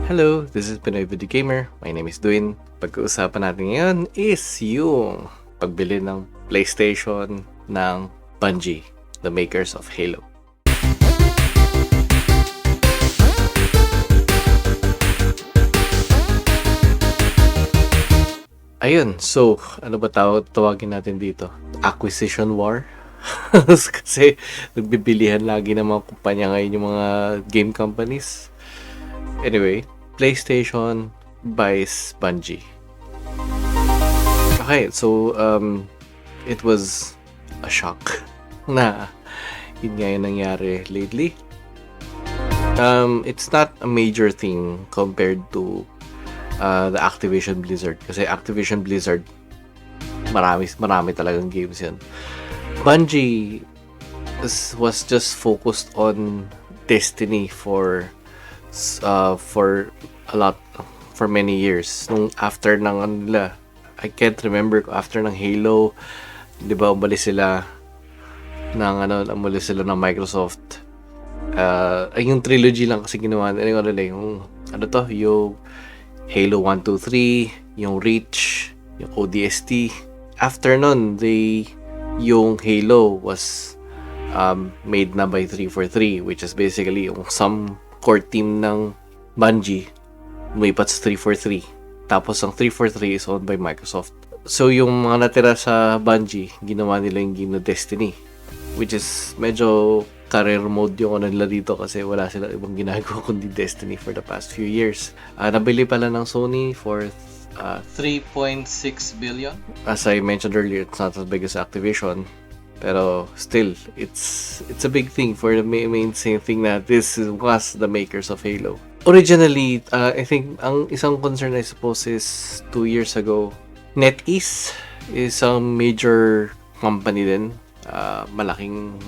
Hello, this is Pinoy Video Gamer. My name is Edwin. Pag-uusapan natin ngayon is yung pagbili ng PlayStation ng Bungie, the makers of Halo. Ayun, so ano ba tawagin natin dito? Acquisition war? Kasi nagbibilihan lagi ng mga kumpanya ngayon yung mga game companies. Anyway, PlayStation Buys Bungie. Okay, so it was a shock na yun nga yung nangyari lately. It's not a major thing compared to the Activision Blizzard, kasi Activision Blizzard marami talagang games yan. Bungie was just focused on Destiny for many years. Nung after ng nila, I can't remember, after ng Halo, 'di ba, umalis sila ng Microsoft. Yung trilogy lang kasi ginawa nila, yung yung Halo 1, 2, 3, yung Reach, yung ODST. After nun, yung Halo was made na by 343, which is basically yung some core team ng Bungie lumipat sa 343. Tapos ang 343 is owned by Microsoft. So yung mga natira sa Bungie, ginawa nila yung game na Destiny, which is medyo career mode yung nila dito kasi wala sila ibang ginagawa kundi Destiny for the past few years. Nabili pala ng Sony for 3.6 billion. As I mentioned earlier, it's not as big as Activision. Pero still, it's a big thing for the main thing na this was the makers of Halo. Originally, I think ang isang concern I suppose is 2 years ago, NetEase is a major company din. Malaking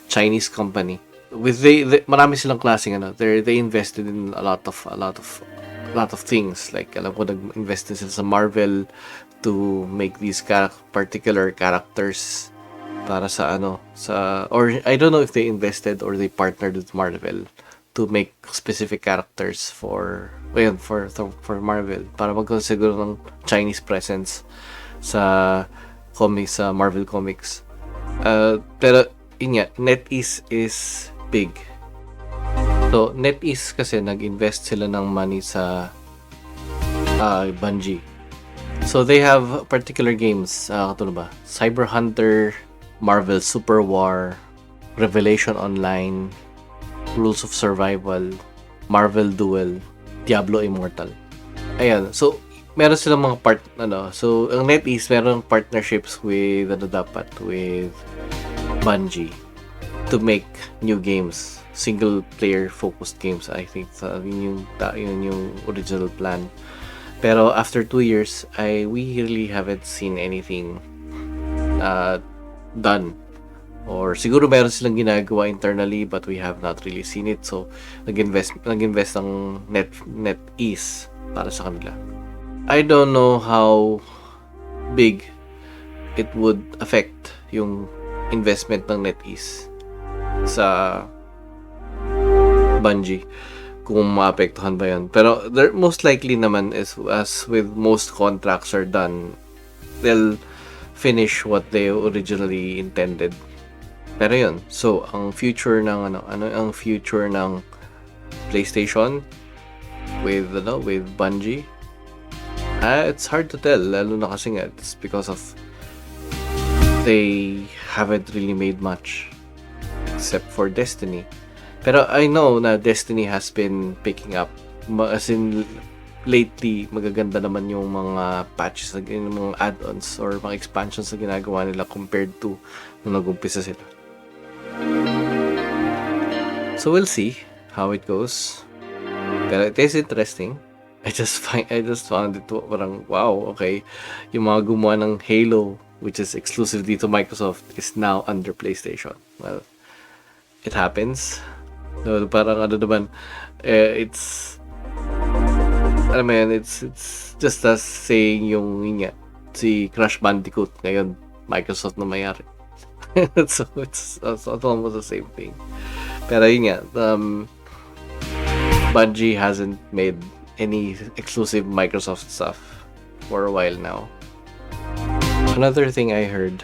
Chinese company. With marami silang klaseng they invested in a lot of things, like alam ko nag-invest din sila sa Marvel to make these particular characters para or I don't know if they invested or they partnered with Marvel to make specific characters for Marvel para magkaroon siguro ng Chinese presence sa Marvel Comics. Pero yun nga, NetEase is big. So NetEase kasi nag-invest sila ng money sa Bungie. So they have particular games, Cyber Hunter, Marvel Super War, Revelation Online, Rules of Survival, Marvel Duel, Diablo Immortal. Ayan, so meron silang mga so ang NetEase meron partnerships with with Bungie to make new games, single player focused games. I think yun yung original plan. Pero after 2 years, we really haven't seen anything done. Or siguro meron silang ginagawa internally but we have not really seen it. So nag-invest ang NetEase para sa kanila. I don't know how big it would affect yung investment ng NetEase sa Bungie, kung maapektuhan ba yun. Pero most likely naman is, as with most contracts are done, they'll finish what they originally intended. Pero yun, so ang future ng ang future ng PlayStation with Bungie, it's hard to tell, lalo na kasi nga it's because of they haven't really made much except for Destiny. Pero I know na Destiny has been picking up. As in, lately, magaganda naman yung mga patches, yung mga add-ons or mga expansions na ginagawa nila compared to nung nag-umpisa sila. So we'll see how it goes. Pero it is interesting. I just found it parang wow, okay. Yung mga gumawa ng Halo, which is exclusive dito Microsoft, is now under PlayStation. Well, it happens. No, parang it's just as saying yung si Crash Bandicoot ngayon Microsoft na mayari. So it's almost the same thing. Pero yun nga, Bungie hasn't made any exclusive Microsoft stuff for a while now. Another thing I heard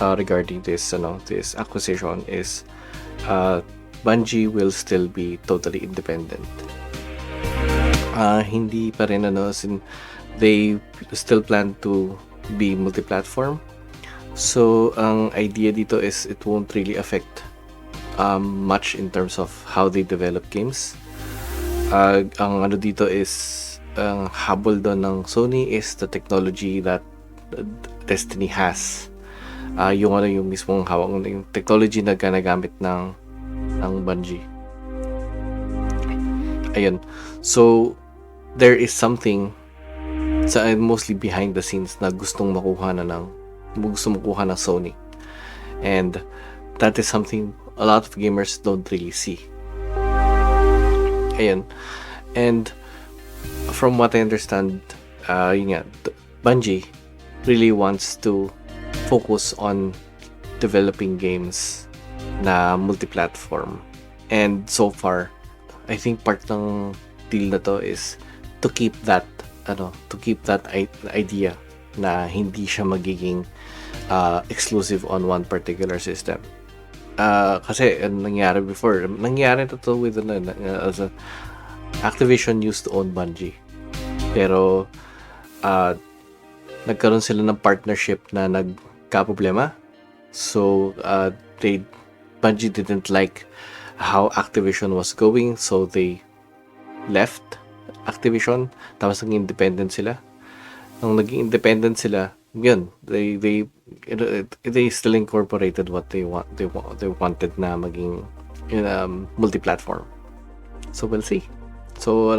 regarding this acquisition is Bungie will still be totally independent. Hindi pa rin they still plan to be multi-platform. So ang idea dito is it won't really affect much in terms of how they develop games. Ang dito is ang habol doon ng Sony is the technology that Destiny has. Yung mismong hawak yung technology na ginagamit ng Bungie. Ayun. So there is something mostly behind the scenes na gustong makuha ng Sony. And that is something a lot of gamers don't really see. Ayun. And from what I understand, Bungie really wants to focus on developing games na multi-platform. And so far, I think part ng deal na to is to keep that idea na hindi siya magiging exclusive on one particular system. Kasi nangyari to with Activision used to own Bungie, pero nagkaroon sila ng partnership na nagka-problema. So Bungie didn't like how Activision was going, so they left Activision, tapos naging independent sila. Nung naging independent sila, yun, they still incorporated what they wanted na maging multi-platform. So we'll see. So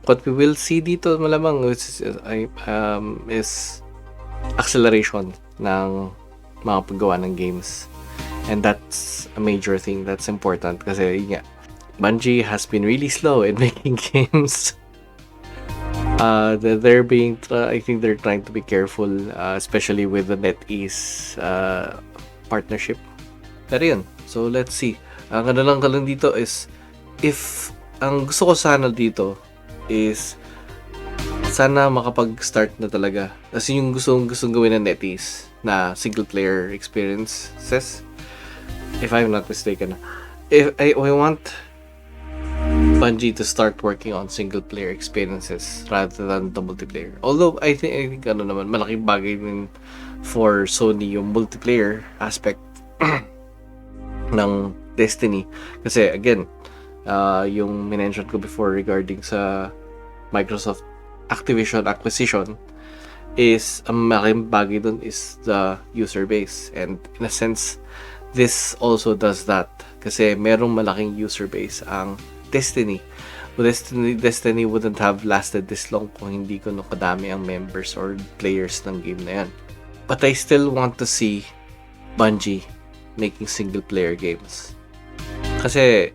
what we will see dito malamang is acceleration ng mga paggawa ng games, and that's a major thing that's important kasi Bungie has been really slow in making games. I think they're trying to be careful, especially with the NetEase partnership. Pero yun, so let's see. Ang lang dito is, ang gusto ko sana dito is sana makapag-start na talaga. Kasi yung gustong gawin ng NetEase na single player experiences, if I'm not mistaken, I want Bungie to start working on single player experiences rather than the multiplayer. Although I think malaking bagay din for Sony yung multiplayer aspect ng Destiny. Kasi again, yung minention ko before regarding sa Microsoft Activision acquisition is ang malaking bagay dun is the user base, and in a sense this also does that kasi merong malaking user base ang Destiny. Destiny wouldn't have lasted this long kung hindi ko kadami ang members or players ng game na yan. But I still want to see Bungie making single player games. Kasi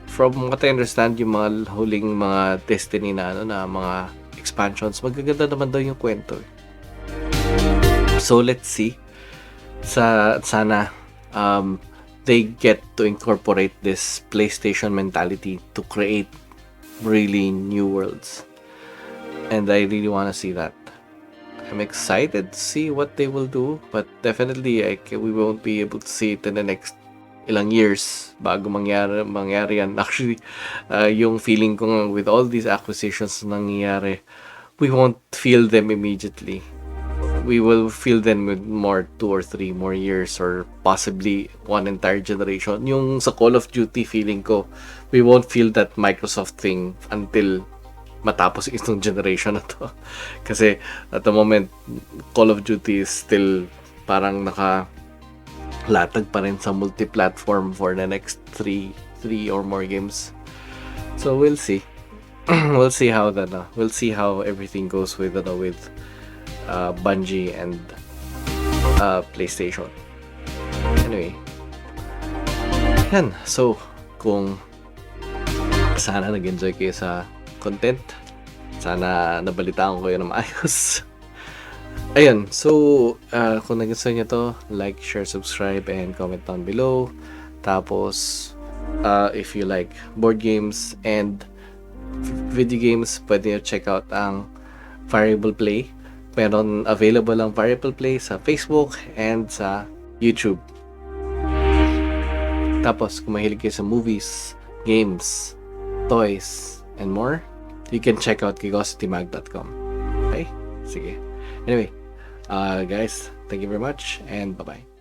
from what I understand, yung mga huling mga Destiny na mga expansions, magaganda naman daw yung kwento. So let's see. Sana they get to incorporate this PlayStation mentality to create really new worlds. And I really want to see that. I'm excited to see what they will do, but definitely we won't be able to see it in the next ilang years bago mangyari yan. Actually, yung feeling ko with all these acquisitions nangyayari, we won't feel them immediately. We will feel them with 2 or 3 more years or possibly one entire generation. Yung sa Call of Duty feeling ko, we won't feel that Microsoft thing until matapos itong generation na to. Kasi at the moment, Call of Duty is still parang nakalatag pa rin sa multi-platform for the next 3 or more games. So we'll see. We'll see how everything goes with Bungie and PlayStation. Anyway, yan. So, kung sana nag-enjoy kayo sa content, sana nabalitaan ko yun ng maayos. Ayun, so kung nagustuhan nyo to, like, share, subscribe, and comment down below. Tapos If you like board games and video games, pwede nyo check out ang Variable Play. Meron available ang Variable Play sa Facebook and sa YouTube. Tapos, kung mahilig kayo sa movies, games, toys, and more, you can check out kigositymag.com. Okay? Sige. Anyway, guys, thank you very much and bye-bye.